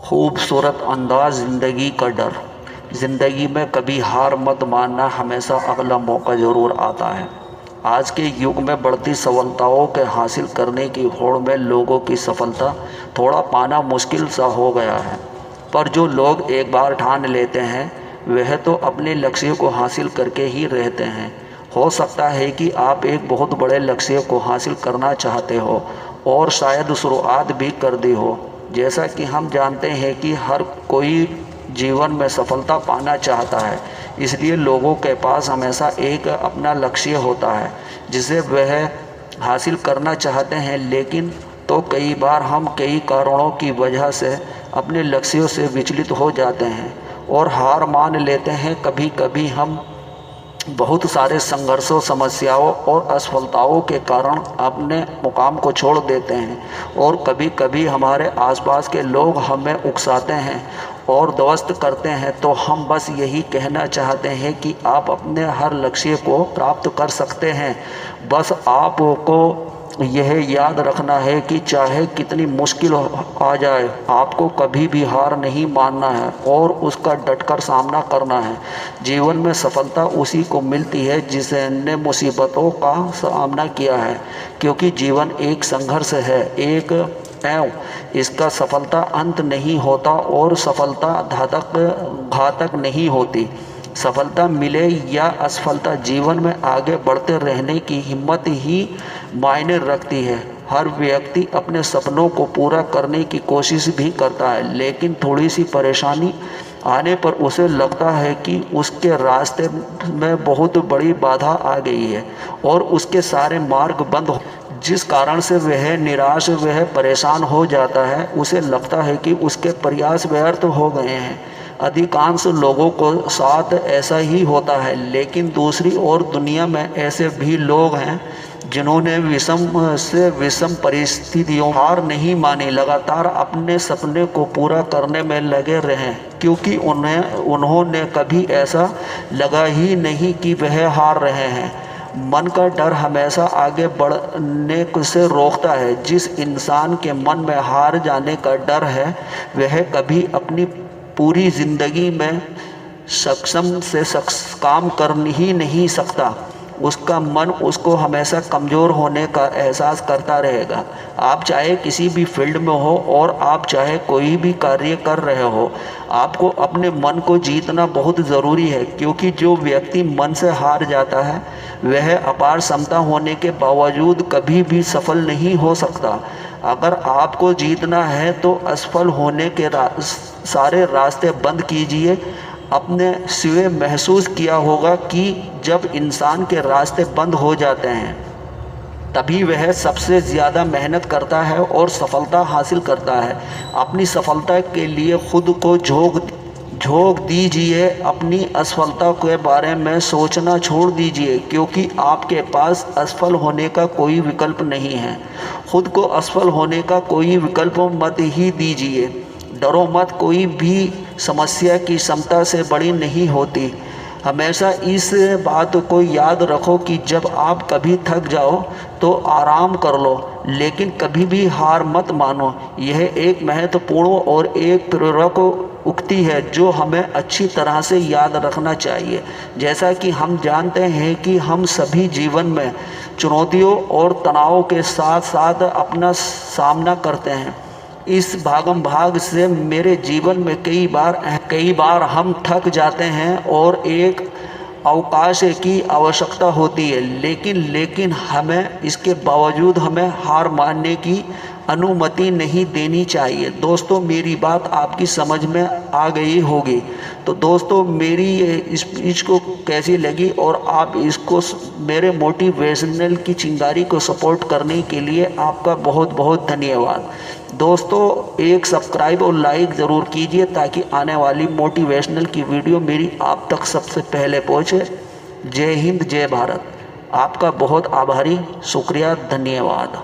खूबसूरत अंदाज ज़िंदगी का डर। ज़िंदगी में कभी हार मत मानना, हमेशा अगला मौका ज़रूर आता है। आज के युग में बढ़ती सफलताओं के हासिल करने की होड़ में लोगों की सफलता थोड़ा पाना मुश्किल सा हो गया है। पर जो लोग एक बार ठान लेते हैं वह तो अपने लक्ष्य को हासिल करके ही रहते हैं। हो सकता है कि आप एक बहुत बड़े लक्ष्य को हासिल करना चाहते हो और शायद शुरुआत भी कर दी हो। जैसा कि हम जानते हैं कि हर कोई जीवन में सफलता पाना चाहता है, इसलिए लोगों के पास हमेशा एक अपना लक्ष्य होता है जिसे वह हासिल करना चाहते हैं। लेकिन तो कई बार हम कई कारणों की वजह से अपने लक्ष्यों से विचलित हो जाते हैं और हार मान लेते हैं। कभी कभी हम बहुत सारे संघर्षों, समस्याओं और असफलताओं के कारण अपने मुकाम को छोड़ देते हैं और कभी कभी हमारे आसपास के लोग हमें उकसाते हैं और ध्वस्त करते हैं। तो हम बस यही कहना चाहते हैं कि आप अपने हर लक्ष्य को प्राप्त कर सकते हैं। बस आपको यह याद रखना है कि चाहे कितनी मुश्किल आ जाए, आपको कभी भी हार नहीं मानना है और उसका डटकर सामना करना है। जीवन में सफलता उसी को मिलती है जिसने मुसीबतों का सामना किया है, क्योंकि जीवन एक संघर्ष है, एक इसका सफलता अंत नहीं होता और सफलता घातक नहीं होती। सफलता मिले या असफलता, जीवन में आगे बढ़ते रहने की हिम्मत ही मायने रखती है। हर व्यक्ति अपने सपनों को पूरा करने की कोशिश भी करता है, लेकिन थोड़ी सी परेशानी आने पर उसे लगता है कि उसके रास्ते में बहुत बड़ी बाधा आ गई है और उसके सारे मार्ग बंद हो, जिस कारण से वह निराश, वह परेशान हो जाता है। उसे लगता है कि उसके प्रयास व्यर्थ हो गए हैं। अधिकांश लोगों को साथ ऐसा ही होता है, लेकिन दूसरी ओर दुनिया में ऐसे भी लोग हैं जिन्होंने विषम परिस्थितियों हार नहीं मानी, लगातार अपने सपने को पूरा करने में लगे रहे, क्योंकि उन्होंने कभी ऐसा लगा ही नहीं कि वह हार रहे हैं। मन का डर हमेशा आगे बढ़ने से रोकता है। जिस इंसान के मन में हार जाने का डर है वह कभी अपनी पूरी ज़िंदगी में काम कर ही नहीं सकता। उसका मन उसको हमेशा कमज़ोर होने का एहसास करता रहेगा। आप चाहे किसी भी फील्ड में हो और आप चाहे कोई भी कार्य कर रहे हो, आपको अपने मन को जीतना बहुत ज़रूरी है, क्योंकि जो व्यक्ति मन से हार जाता है वह अपार क्षमता होने के बावजूद कभी भी सफल नहीं हो सकता। अगर आपको जीतना है तो असफल होने के सारे रास्ते बंद कीजिए। अपने सिवे महसूस किया होगा कि जब इंसान के रास्ते बंद हो जाते हैं तभी वह सबसे ज़्यादा मेहनत करता है और सफलता हासिल करता है। अपनी सफलता के लिए खुद को झोंक दीजिए। अपनी असफलता के बारे में सोचना छोड़ दीजिए, क्योंकि आपके पास असफल होने का कोई विकल्प नहीं है। खुद को असफल होने का कोई विकल्प मत ही दीजिए। डरो मत, कोई भी समस्या की क्षमता से बड़ी नहीं होती। हमेशा इस बात को याद रखो कि जब आप कभी थक जाओ तो आराम कर लो, लेकिन कभी भी हार मत मानो। यह एक महत्वपूर्ण और एक प्रेरक उक्ति है जो हमें अच्छी तरह से याद रखना चाहिए। जैसा कि हम जानते हैं कि हम सभी जीवन में चुनौतियों और तनाव के साथ साथ अपना सामना करते हैं। इस भागम भाग से मेरे जीवन में कई बार हम थक जाते हैं और एक अवकाश की आवश्यकता होती है, लेकिन हमें इसके बावजूद हमें हार मानने की अनुमति नहीं देनी चाहिए। दोस्तों, मेरी बात आपकी समझ में आ गई होगी। तो दोस्तों, मेरी ये स्पीच को कैसी लगी और आप इसको मेरे मोटिवेशनल की चिंगारी को सपोर्ट करने के लिए आपका बहुत बहुत धन्यवाद। दोस्तों, एक सब्सक्राइब और लाइक ज़रूर कीजिए ताकि आने वाली मोटिवेशनल की वीडियो मेरी आप तक सबसे पहले पहुंचे। जय हिंद, जय भारत। आपका बहुत आभारी, शुक्रिया, धन्यवाद।